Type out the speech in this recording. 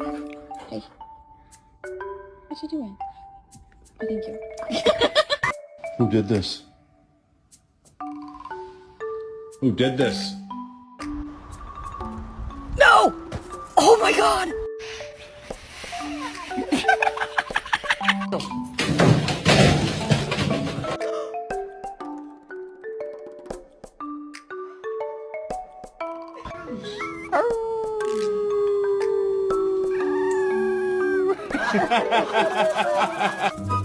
Hey. What you doing? Oh, thank you. Who did this? Who did this? No! Oh my god! Ha ha ha ha ha!